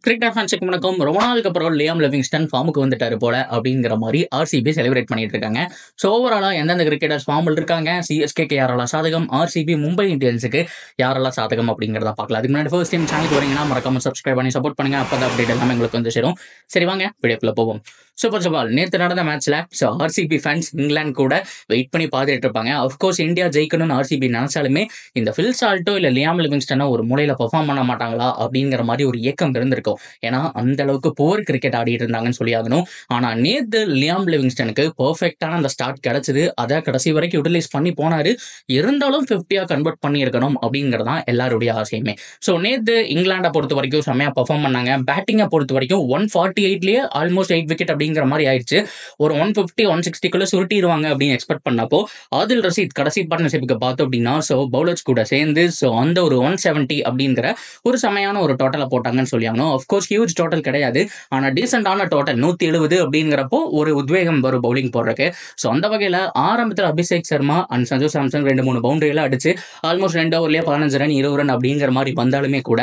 Cricket ஃபேன்ஸுக்கு வணக்கம். ரொம்ப நாளுக்கு அப்புறம் லியாம் லிவிங்ஸ்டன் ஃபார்முக்கு வந்துட்டாரு போல அப்படிங்கிற மாதிரி ஆர்சிபி செலிப்ரேட் பண்ணிட்டு இருக்காங்க. ஸோ ஓவராலா எந்தெந்த கிரிக்கெட்டர்ஸ் ஃபார்மில் இருக்காங்க, சிஎஸ்கேக்கு யாரெல்லாம் சாதகம், ஆர்சிபி மும்பை இந்தியன்ஸுக்கு யாரெல்லாம் சாதகம் அப்படிங்கிறத பார்க்கலாம். அதுக்கு முன்னாடி ஃபர்ஸ்ட் டைம் சேனலுக்கு வரீங்கன்னா மறக்காம சப்ஸ்கிரைப் பண்ணி சப்போர்ட் பண்ணுங்க. அப்போ தான் அப்டேட் எல்லாமே உங்களுக்கு வந்து சேரும். சரி வாங்க வீடியோக்குள்ள போவோம். சூப்பர் சவால் நேற்று நடந்த மேட்ச்ல ஆர்சிபி ஃபேன்ஸ் இங்கிலாந்து கூட வெயிட் பண்ணி பார்த்துட்டு இருப்பாங்க. அஃப்கோர்ஸ் இந்தியா ஜெயிக்கணும்னு ஆர்சிபி நினைச்சாலுமே இந்த ஃபில் சால்ட்டோ இல்லை லியாம் லிவிங்ஸ்டனோ ஒரு மூலையில பெர்ஃபார்ம் பண்ண மாட்டாங்களா அப்படிங்கிற மாதிரி ஒரு ஏக்கம் இருந்திருக்கும். ஏன்னா அந்த அளவுக்கு போர் கிரிக்கெட் ஆடிட்டு இருந்தாங்கன்னு சொல்லி ஆகணும். ஆனா நேத்து லியாம் லிவிங்ஸ்டனுக்கு பெர்ஃபெக்டான அந்த ஸ்டார்ட் கிடைச்சது. அதை கடைசி வரைக்கும் யூட்டிலைஸ் பண்ணி போனாரு. இருந்தாலும் 50-ஆ கன்வெர்ட் பண்ணி இருக்கணும் அப்படிங்கறதான் எல்லாருடைய ஆசையுமே. ஸோ நேத்து இங்கிலாண்டை பொறுத்த வரைக்கும் செம்மையா பெர்ஃபார்ம் பண்ணாங்க. பேட்டிங்கை பொறுத்த வரைக்கும் 148லயே ஆல்மோஸ்ட் 8 விக்கெட் அப்படிங்கிற மாதிரி ஆயிடுச்சு. ஒரு 150 160 சுருட்டிடுவாங்க அப்படின்னு எக்ஸ்பெக்ட் பண்ணப்போ ஆதில் ரஷீத் கடைசி பார்ட்னர்ஷிப்புக்கு பார்த்தோம் அப்படின்னா பவுலர்ஸ் கூட சேர்ந்து அந்த ஒரு 170 அப்படிங்கிற ஒரு செமையான ஒரு டோட்டலை போட்டாங்கன்னு சொல்லி ஆகணும். அஃப்கோர்ஸ் ஹியூஜ் டோட்டல் கிடையாது, ஆனால் டீசென்டான டோட்டல் 170 அப்படிங்கிறப்போ ஒரு உத்வேகம் வரும் பவுலிங் போடுறதுக்கு. ஸோ அந்த வகையில் ஆரம்பத்தில் அபிஷேக் சர்மா அண்ட் சஞ்சு சாம்சன் 2-3 பவுண்டரியெல்லாம் அடிச்சு ஆல்மோஸ்ட் 2 ஓவர்லேயே 15 ரன் 20 ரன் அப்படிங்கிற மாதிரி வந்தாலுமே கூட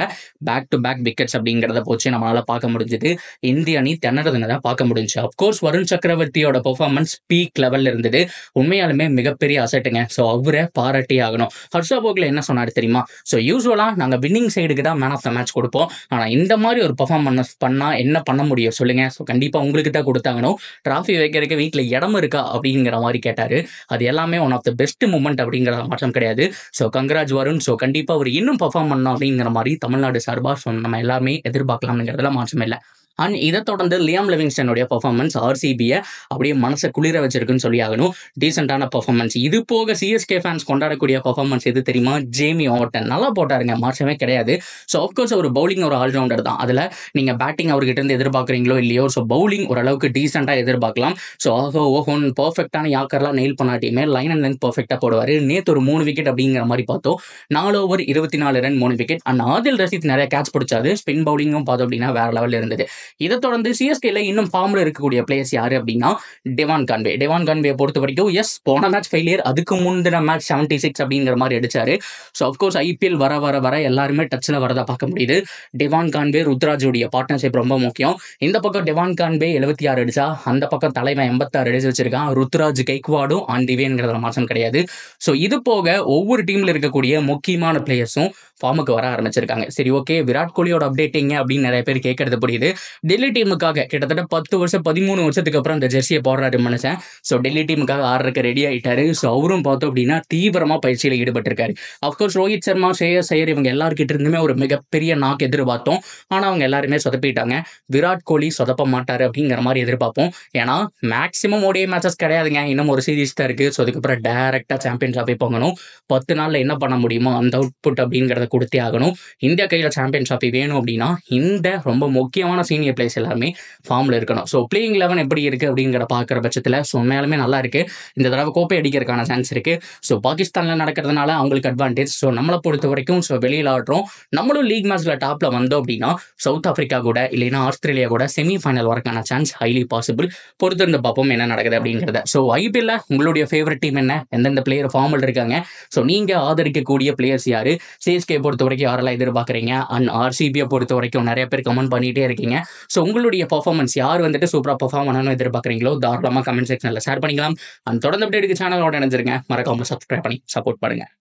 பேக் டு பேக் விக்கெட்ஸ் அப்படிங்கிறத போச்சு நம்மளால பார்க்க முடிஞ்சது. இந்திய அணி திணறதுன்னு தான் பார்க்க முடிஞ்சு. அஃப்கோர்ஸ் வருண் சக்கரவர்த்தியோட பெர்ஃபார்மன்ஸ் பீக் லெவலில் இருந்தது. உண்மையாலுமே மிகப்பெரிய அசட்டுங்க. ஸோ அவரை பாராட்டி ஆகணும். ஹர்ஷா போக்லே என்ன சொன்னாரு தெரியுமா? ஸோ யூஸ்வலாக நாங்கள் வின்னிங் சைடுக்கு தான் மேன் ஆஃப் த மேட்ச் கொடுப்போம். ஆனால் இந்த மாதிரி ஒரு பெர்ஃபார்மன்ஸ் பண்ணா என்ன பண்ண முடியும் சொல்லுங்க. ஸோ கண்டிப்பாக உங்களுக்கு தான் கொடுத்தாங்கணும். டிராஃபி வைக்கிறதுக்கு வீட்டில் இடம் இருக்கா அப்படிங்கிற மாதிரி கேட்டாரு. அது எல்லாமே one of the best moment அப்படிங்கிற மாற்றம் கிடையாது. So congrats Varun. ஸோ கண்டிப்பாக அவர் இன்னும் பெர்ஃபார்ம் பண்ணணும் அப்படிங்கிற மாதிரி தமிழ்நாடு சார்பாக நம்ம எல்லாமே எதிர்பார்க்கலாம்ங்கிறதுல மாற்றம் இல்லை. அண்ட் இதை தொடர்ந்து லியாம் லிவிங்ஸ்டனுடைய பெர்ஃபார்மன்ஸ் ஆர்சிபியை அப்படியே மனசை குளிர வச்சிருக்குன்னு சொல்லி ஆகணும். டீசென்டான பெர்ஃபார்மன்ஸ். இது போக சிஎஸ்கே ஃபேன்ஸ் கொண்டாடக்கூடிய பெர்ஃபார்மன்ஸ் எது தெரியுமா? ஜேமி ஆர்டன் நல்லா போட்டாருங்க, மாற்றமே கிடையாது. ஸோ ஆஃப்கோர்ஸ் ஒரு பவுலிங் ஒரு ஆல்ரவுண்டர் தான். அதில் நீங்கள் பேட்டிங் அவர்கிட்ட இருந்து எதிர்பார்க்குறீங்களோ இல்லையோ, ஸோ பவுலிங் ஓரளவுக்கு டீசெண்டாக எதிர்பார்க்கலாம். ஸோ ஓஹோன் பர்ஃபெக்டான யாக்கர்லாம் நெயில் பண்ணாட்டியுமே லைன் அண்ட் லென்த் பர்ஃபெக்டாக போடுவார். நேற்று ஒரு 3 விக்கெட் அப்படிங்கிற மாதிரி பார்த்தோம். 4 over 24 run 3 wicket. And Adil Rashid நிறைய கேட்ச் பிடிச்சாது. ஸ்பின் பவுலிங்கும் பார்த்தோம் அப்படின்னா வேற லெவலில் இருந்தது. இதை தொடர்ந்து சிஎஸ்கேல இன்னும் ஃபார்ம்ல இருக்கக்கூடிய பிளேயர்ஸ் யாரு அப்படின்னா டெவான் கான்வே பொறுத்த வரைக்கும் போன மேட்ச் ஃபெயிலியர், அதுக்கு முந்தின மேட்ச் 76 அப்படிங்கிற மாதிரி அடிச்சாரு. ஸோ அஃப்கோர்ஸ் ஐபிஎல் வர எல்லாருமே டச்சில் வரதா பார்க்க முடியுது. டெவான் கான்வே ருத்ராஜோடைய பார்ட்னர்ஷிப் ரொம்ப முக்கியம். இந்த பக்கம் டெவான் கான்வே 76 அடிச்சா, அந்த பக்கம் தலைவன் 86 அடிச்சு வச்சிருக்கான். ருத்ராஜ் கைக்வாடும் ஆன் டிவேங்கிறத மாற்றம் கிடையாது. ஸோ இது போக ஒவ்வொரு டீம்ல இருக்கக்கூடிய முக்கியமான பிளேயர்ஸும் ஃபார்முக்கு வர ஆரம்பிச்சிருக்காங்க. சரி ஓகே, விராட் கோலியோட அப்டேட்டிங் அப்படின்னு நிறைய பேர் கேட்கறது புரியுது. டெல்லி டீமுக்காக கிட்டத்தட்ட 10 வருஷம் 13 வருஷத்துக்கு அப்புறம் இந்த ஜெர்சியை போடுறாரு மனுஷன். ஸோ டெல்லி டீமுக்காக ஆடுறதுக்கு ரெடி ஆகிட்டாரு. ஸோ அவரும் பார்த்தோம் அப்படின்னா தீவிரமாக பயிற்சியில் ஈடுபட்டிருக்காரு. அஃப்கோர்ஸ் ரோஹித் சர்மா, ஸ்ரேயஸ் ஐயர் இவங்க எல்லாருக்கிட்ட இருந்துமே ஒரு மிகப்பெரிய நாக்கு எதிர்பார்த்தோம். ஆனால் அவங்க எல்லாருமே சொதப்பிட்டாங்க. விராட் கோலி சொதப்ப மாட்டாரு அப்படிங்கிற மாதிரி எதிர்பார்ப்போம். ஏன்னா மேக்ஸிமம் ஓடிஐ மேட்சஸ் கிடையாதுங்க, இன்னும் ஒரு சீரீஸ் தான் இருக்கு. ஸோ அதுக்கப்புறம் டைரக்டாக சாம்பியன் ட்ராஃபி போகணும். 10 நாளில் என்ன பண்ண முடியுமோ அந்த அவுட்புட் அப்படிங்கிறத கொடுத்தே ஆகணும். இந்தியா கையில் சாம்பியன் ட்ராஃபி வேணும் அப்படின்னா இந்த ரொம்ப முக்கியமான சீனியர் பிளேயர்ஸ் எல்லாமே ஃபார்ம்ல இருக்கணும். ஸோ பிளேயிங் 11 எப்படி இருக்கு அப்படிங்கிற பார்க்குற பட்சத்தில் உண்மையாலுமே நல்லா இருக்கு. இந்த தடவை கோப்பை அடிக்கிறதுக்கான சான்ஸ் இருக்கு. ஸோ பாகிஸ்தானில் நடக்கிறதுனால அவங்களுக்கு அட்வான்டேஜ். ஸோ நம்மளை பொறுத்த வரைக்கும் வெளியில் ஆடுறோம். நம்மளும் லீக் மேட்ச்ல டாப்ல வந்தோம் அப்படின்னா சவுத் ஆப்பிரிக்கா கூட இல்லைன்னா ஆஸ்திரேலியா கூட செமிஃபைனல் வரக்கான சான்ஸ் ஹைலி பாசிபிள். பொறுத்திருந்து பார்ப்போம் என்ன நடக்குது அப்படிங்கிறத. ஸோ ஐபிஎல்ல உங்களுடைய ஃபேவரட் டீம் என்ன, எந்தெந்த பிளேயர் ஃபார்மில் இருக்காங்க, ஸோ நீங்க ஆதரிக்கக்கூடிய பிளேயர்ஸ் யாரு, சிஎஸ்கே பொறுத்த வரைக்கும் யாரெல்லாம் எதிர்பார்க்குறீங்க, அண்ட் ஆர்சிபியை பொறுத்த வரைக்கும் நிறைய பேர் கமெண்ட் பண்ணிட்டே இருக்கீங்க. ஸோ உங்களுடைய பெர்ஃபார்மன்ஸ் யார் சூப்பரா பெர்ஃபார்ம் பண்ணணும்னு எதிர்பார்க்குறீங்களோ தாராளமாக கமெண்ட் செக்ஷன்ல ஷேர் பண்ணிக்கலாம். அண்ட் தொடர்ந்து அப்டேட்டுக்கு சேனலோட இணைஞ்சிருங்க. மறக்காம சப்ஸ்கிரைப் பண்ணி சப்போர்ட் பண்ணுங்க.